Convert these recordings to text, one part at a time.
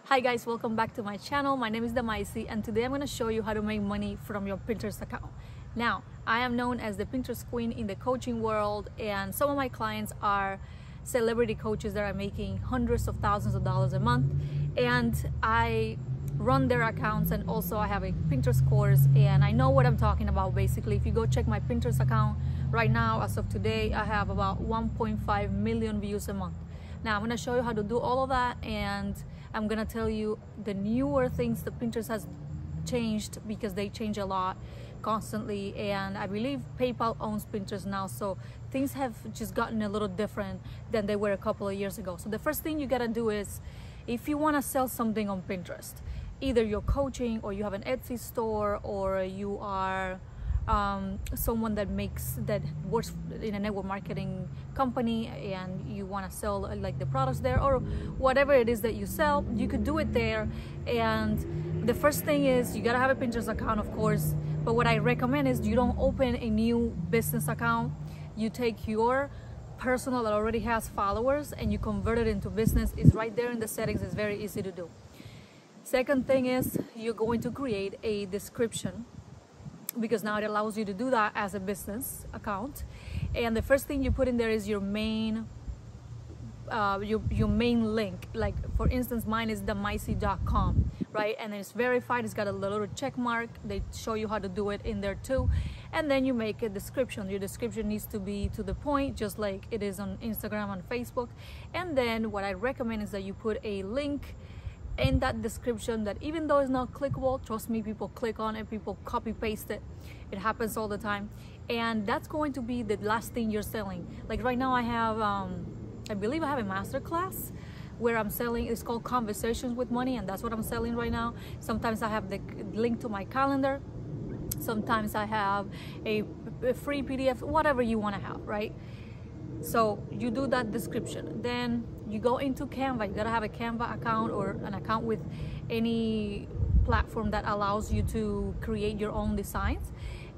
Hi guys, welcome back to my channel. My name is Damaisi and today I'm going to show you how to make money from your Pinterest account. Now, I am known as the Pinterest queen in the coaching world, and some of my clients are celebrity coaches that are making hundreds of thousands of dollars a month, and I run their accounts, and also I have a Pinterest course and I know what I'm talking about. Basically, if you go check my Pinterest account right now, as of today, I have about 1.5 million views a month. Now I'm going to show you how to do all of that, and I'm going to tell you the newer things that Pinterest has changed, because they change a lot constantly, and I believe PayPal owns Pinterest now, so things have just gotten a little different than they were a couple of years ago. So the first thing you got to do is, if you want to sell something on Pinterest, either you're coaching or you have an Etsy store, or you are someone that works in a network marketing company and you want to sell like the products there, or whatever it is that you sell, you could do it there. And the first thing is, you gotta have a Pinterest account, of course, but what I recommend is you don't open a new business account. You take your personal that already has followers and you convert it into business. It's right there in the settings. It's very easy to do. Second thing is, you're going to create a description, because now it allows you to do that as a business account. And the first thing you put in there is your main your main link. Like, for instance, mine is damaisi.com, right? And it's verified. It's got a little check mark. They show you how to do it in there too. And then you make a description. Your description needs to be to the point, just like it is on Instagram and Facebook. And then what I recommend is that you put a link in that description that, even though it's not clickable, trust me, people click on it, people copy paste it. It happens all the time. And that's going to be the last thing you're selling. Like right now I have I believe I have a masterclass where I'm selling, it's called Conversations with Money, and that's what I'm selling right now. Sometimes I have the link to my calendar, sometimes I have a free PDF, whatever you want to have, right? So you do that description, then you go into Canva. You gotta have a Canva account or an account with any platform that allows you to create your own designs,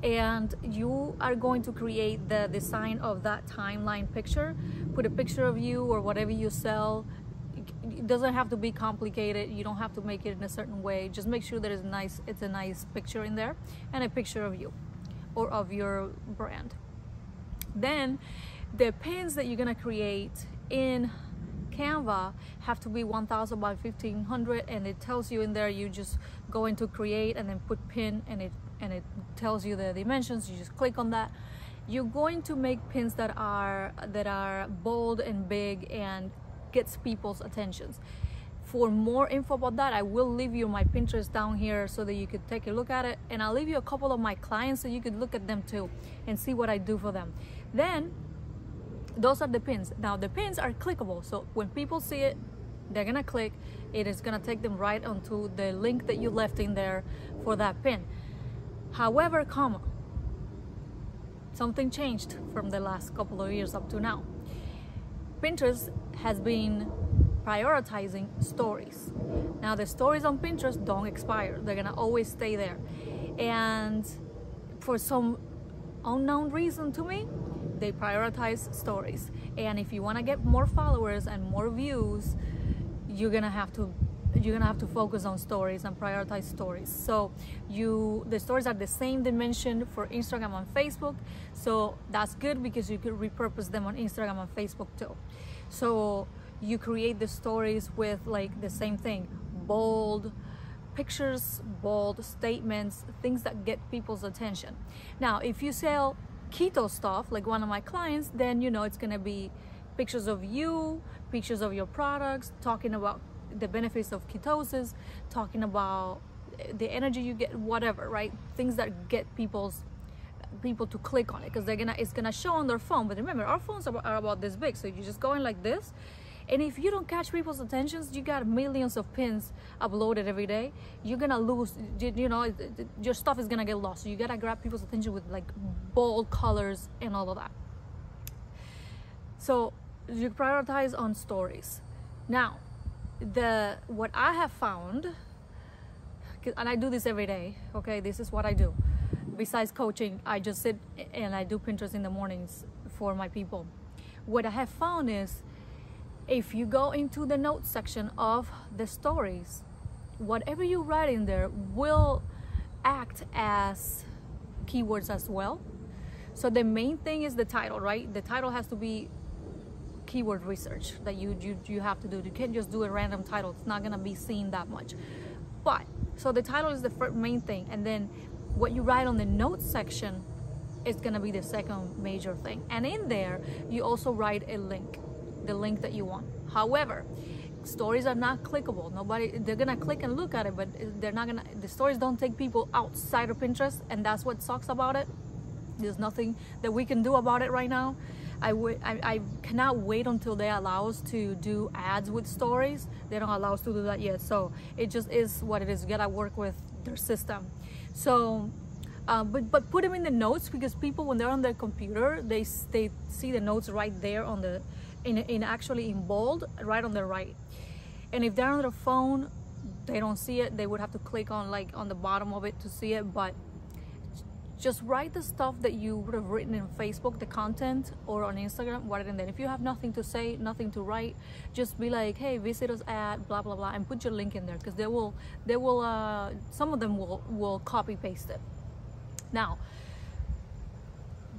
and you are going to create the design of that timeline picture. Put a picture of you or whatever you sell. It doesn't have to be complicated. You don't have to make it in a certain way. Just make sure that it's a nice picture in there, and a picture of you or of your brand. Then the pins that you're gonna create in Canva have to be 1000 by 1500, and it tells you in there, you just go into create and then put pin, and it tells you the dimensions. You just click on that. You're going to make pins that are bold and big and gets people's attentions. For more info about that, I will leave you my Pinterest down here so that you could take a look at it, and I'll leave you a couple of my clients so you could look at them too and see what I do for them. Then those are the pins. Now the pins are clickable, so when people see it, they're gonna click. It is gonna take them right onto the link that you left in there for that pin. However, something changed from the last couple of years up to now. Pinterest has been prioritizing stories. Now the stories on Pinterest don't expire. They're gonna always stay there. And for some unknown reason to me, they prioritize stories. And if you want to get more followers and more views, you're gonna have to focus on stories and prioritize stories. So the stories are the same dimension for Instagram and Facebook, so that's good, because you could repurpose them on Instagram and Facebook too. So you create the stories with like the same thing: bold pictures, bold statements, things that get people's attention. Now if you sell keto stuff like one of my clients, then you know it's gonna be pictures of you, pictures of your products, talking about the benefits of ketosis, talking about the energy you get, whatever, right? Things that get people to click on it, because it's gonna show on their phone. But remember, our phones are about this big, so you just go in like this, and if you don't catch people's attentions, you got millions of pins uploaded every day, you're gonna lose, you know, your stuff is gonna get lost. So you gotta grab people's attention with like bold colors and all of that. So you prioritize on stories. Now what I have found, and I do this every day, okay, this is what I do. Besides coaching, I just sit and I do Pinterest in the mornings for my people. What I have found is, If you go into the notes section of the stories, whatever you write in there will act as keywords as well. So the main thing is the title, right? The title has to be keyword research that you have to do. You can't just do a random title. It's not gonna be seen that much. But so the title is the main thing, and then what you write on the notes section is gonna be the second major thing. And in there you also write a link, the link that you want. However, stories are not clickable. They're gonna click and look at it, but they're not gonna, the stories don't take people outside of Pinterest, and that's what sucks about it. There's nothing that we can do about it right now. I cannot wait until they allow us to do ads with stories. They don't allow us to do that yet, so it just is what it is. You gotta work with their system. So but put them in the notes, because people, when they're on their computer, they see the notes right there on the actually in bold right on the right. And if they're on their phone, they don't see it. They would have to click on like on the bottom of it to see it. But just write the stuff that you would have written in Facebook, the content, or on Instagram, rather than that. If you have nothing to say, nothing to write, just be like, hey, visit us at blah blah blah, and put your link in there, because they will some of them will copy paste it. Now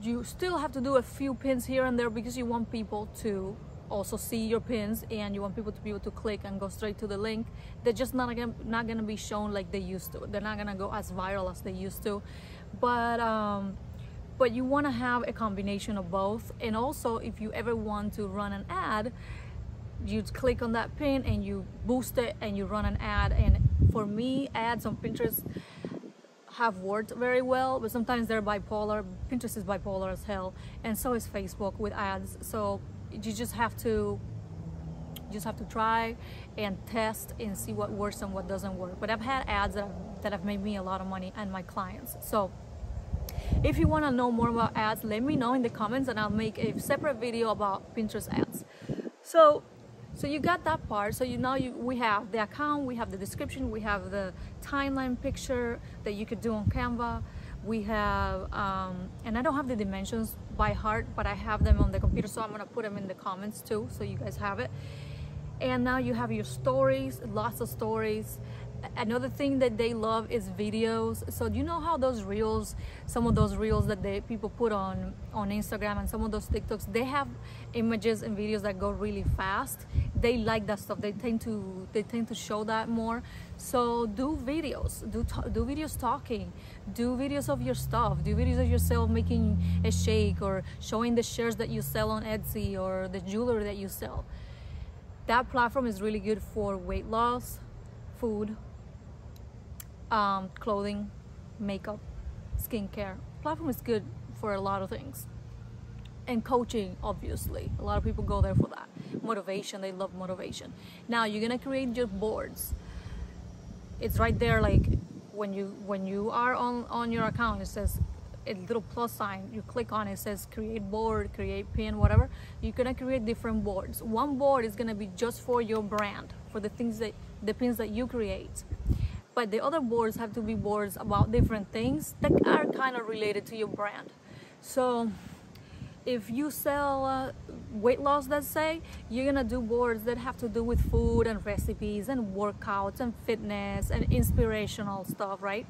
you still have to do a few pins here and there, because you want people to also see your pins, and you want people to be able to click and go straight to the link. They're just not gonna be shown like they used to. They're not gonna go as viral as they used to. But you want to have a combination of both. And also, if you ever want to run an ad, you click on that pin and you boost it and you run an ad. And for me, ads on Pinterest have worked very well, but sometimes they're bipolar. Pinterest is bipolar as hell, and so is Facebook with ads. So you just have to try and test and see what works and what doesn't work. But I've had ads that have made me a lot of money and my clients. So if you want to know more about ads, let me know in the comments, and I'll make a separate video about Pinterest ads. So you got that part. So we have the account, we have the description, we have the timeline picture that you could do on Canva. We have and I don't have the dimensions by heart, but I have them on the computer, so I'm gonna put them in the comments too, so you guys have it. And now you have your stories, lots of stories. Another thing that they love is videos. So you know how those reels, some of those reels that people put on Instagram, and some of those TikToks, they have images and videos that go really fast. They like that stuff. They tend to show that more. So do videos, do videos talking, do videos of your stuff, do videos of yourself making a shake, or showing the shares that you sell on Etsy, or the jewelry that you sell. That platform is really good for weight loss, food, clothing, makeup, skincare. Platform is good for a lot of things. And coaching, obviously. A lot of people go there for that. Motivation, they love motivation. Now you're gonna create your boards. It's right there, like when you are on your account, it says a little plus sign. You click on it, it says create board, create pin, whatever. You're gonna create different boards. One board is gonna be just for your brand, for the pins that you create. But the other boards have to be boards about different things that are kind of related to your brand. So if you sell weight loss, let's say, you're gonna do boards that have to do with food and recipes and workouts and fitness and inspirational stuff, right?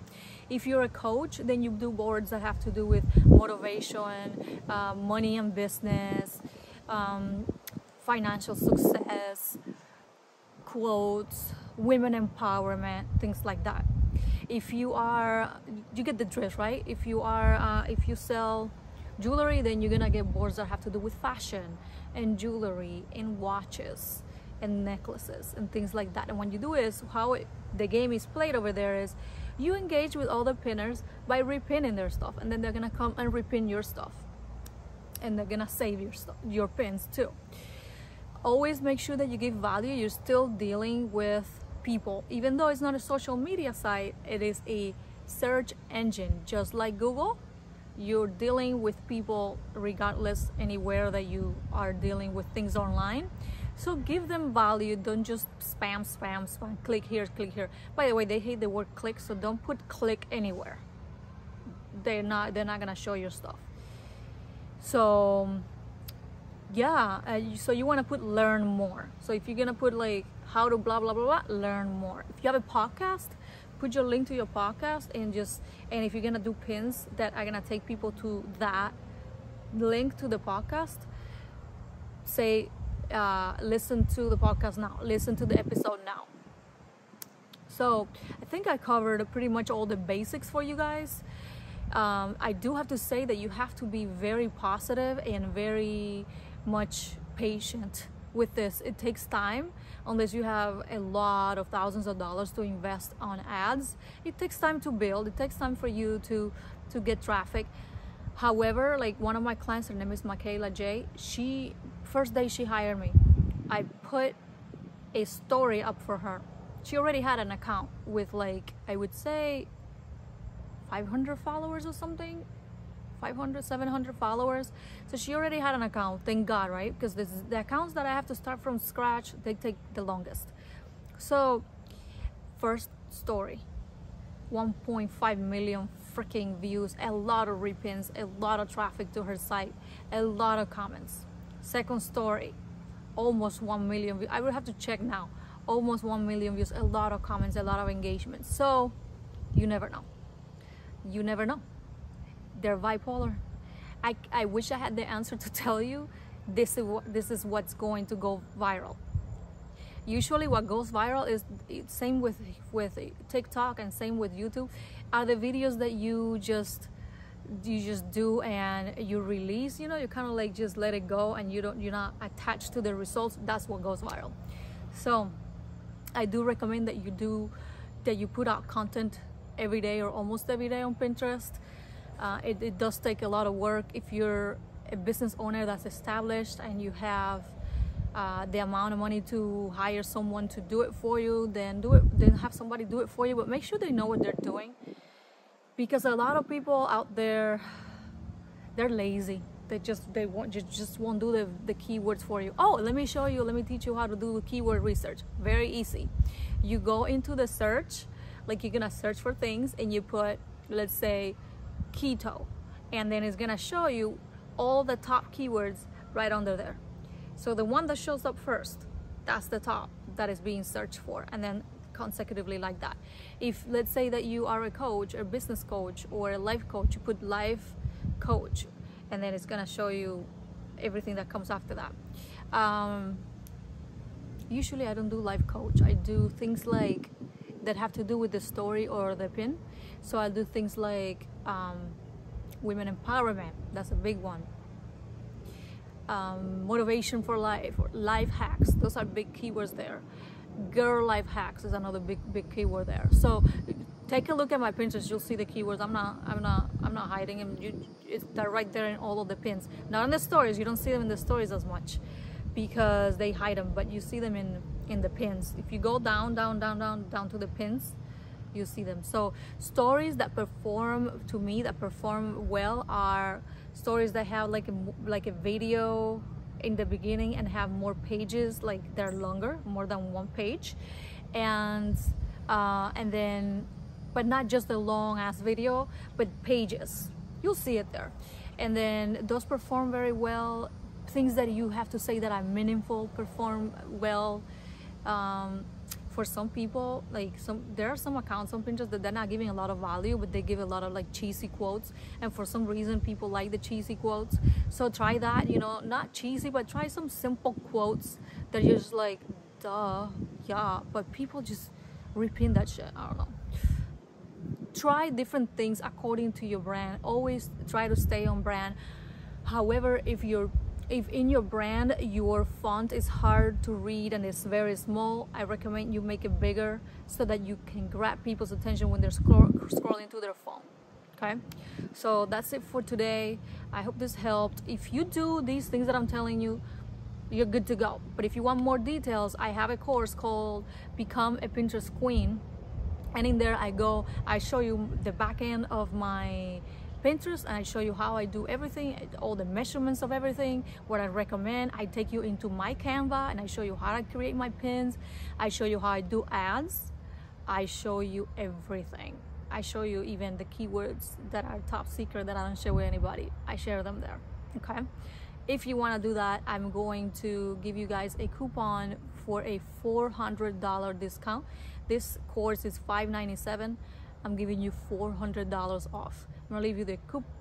If you're a coach, then you do boards that have to do with motivation, money and business, financial success, quotes, women empowerment, things like that. If you get the drift, right? If you sell jewelry, then you're gonna get boards that have to do with fashion and jewelry and watches and necklaces and things like that. And when you do is the game is played over there is you engage with other pinners by repinning their stuff, and then they're gonna come and repin your stuff, and they're gonna save your pins too. Always make sure that you give value. You're still dealing with people, even though it's not a social media site, it is a search engine just like Google. You're dealing with people regardless, anywhere that you are dealing with things online. So give them value. Don't just spam, click here, click here. By the way, they hate the word click, so don't put click anywhere. They're not gonna show your stuff. So yeah, so you want to put learn more. So if you're gonna put like how to blah blah blah blah, learn more. If you have a podcast, put your link to your podcast, and if you're gonna do pins that are gonna take people to that link to the podcast, say listen to the podcast now, listen to the episode now. So I think I covered pretty much all the basics for you guys. I do have to say that you have to be very positive and very much patient with this. It takes time. Unless you have a lot of thousands of dollars to invest on ads, it takes time to build. It takes time for you to get traffic. However, like one of my clients, her name is Michaela J. She, first day she hired me, I put a story up for her. She already had an account with, like, I would say 500 followers or something, 500, 700 followers. So she already had an account, thank God, right? Because the accounts that I have to start from scratch, they take the longest. So first story, 1.5 million freaking views, a lot of repins, a lot of traffic to her site, a lot of comments. Second story, almost 1 million views. I would have to check now. Almost 1 million views, a lot of comments, a lot of engagement. So you never know. You never know. They're bipolar. I wish I had the answer to tell you this is what's going to go viral. Usually what goes viral is, same with TikTok and same with YouTube, are the videos that you just do and you release, you know, you kind of like just let it go and you're not attached to the results. That's what goes viral. So I do recommend that you put out content every day or almost every day on Pinterest. It does take a lot of work. If you're a business owner that's established and you have the amount of money to hire someone to do it for you, then have somebody do it for you, but make sure they know what they're doing, because a lot of people out there, they're lazy. They just won't do the keywords for you. Oh, let me teach you how to do keyword research. Very easy. You go into the search, like you're gonna search for things and you put, let's say, keto, and then it's gonna show you all the top keywords right under there. So the one that shows up first, that's the top that is being searched for, and then consecutively like that. If let's say that you are a coach, a business coach, or a life coach, you put life coach, and then it's gonna show you everything that comes after that. Usually I don't do life coach. I do things like that have to do with the story or the pin. So I do things like women empowerment, that's a big one. Motivation for life, or life hacks, those are big keywords there. Girl life hacks is another big keyword there. So take a look at my Pinterest, you'll see the keywords. I'm not hiding them. They're right there in all of the pins. Not in the stories. You don't see them in the stories as much because they hide them, but you see them in the pins. If you go down to the pins, you see them. So stories that perform, to me, that perform well are stories that have like a video in the beginning and have more pages, like they're longer, more than one page, and then, but not just the long ass video, but pages. You'll see it there. And then those perform very well. Things that you have to say that are meaningful perform well. For some people, like there are some accounts on Pinterest that they're not giving a lot of value, but they give a lot of like cheesy quotes, and for some reason people like the cheesy quotes. So try that, you know, not cheesy, but try some simple quotes that you're just like, duh, yeah, but people just repeat that shit. I don't know. Try different things according to your brand. Always try to stay on brand. However, if in your brand your font is hard to read and it's very small, I recommend you make it bigger so that you can grab people's attention when they're scrolling to their phone. Okay, so that's it for today. I hope this helped. If you do these things that I'm telling you, you're good to go. But if you want more details, I have a course called Become a Pinterest Queen, and in there I show you the back end of my Pinterest, and I show you how I do everything, all the measurements of everything, what I recommend. I take you into my Canva and I show you how I create my pins. I show you how I do ads. I show you everything. I show you even the keywords that are top secret that I don't share with anybody. I share them there. Okay, If you want to do that, I'm going to give you guys a coupon for a $400 discount. This course is $597. I'm giving you $400 off. I'm gonna leave you the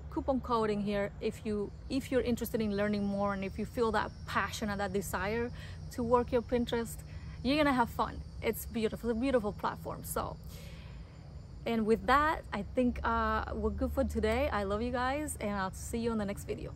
coupon code in here. If you're interested in learning more, and if you feel that passion and that desire to work your Pinterest, you're gonna have fun. It's beautiful. It's a beautiful platform. So, and with that, I think we're good for today. I love you guys, and I'll see you in the next video.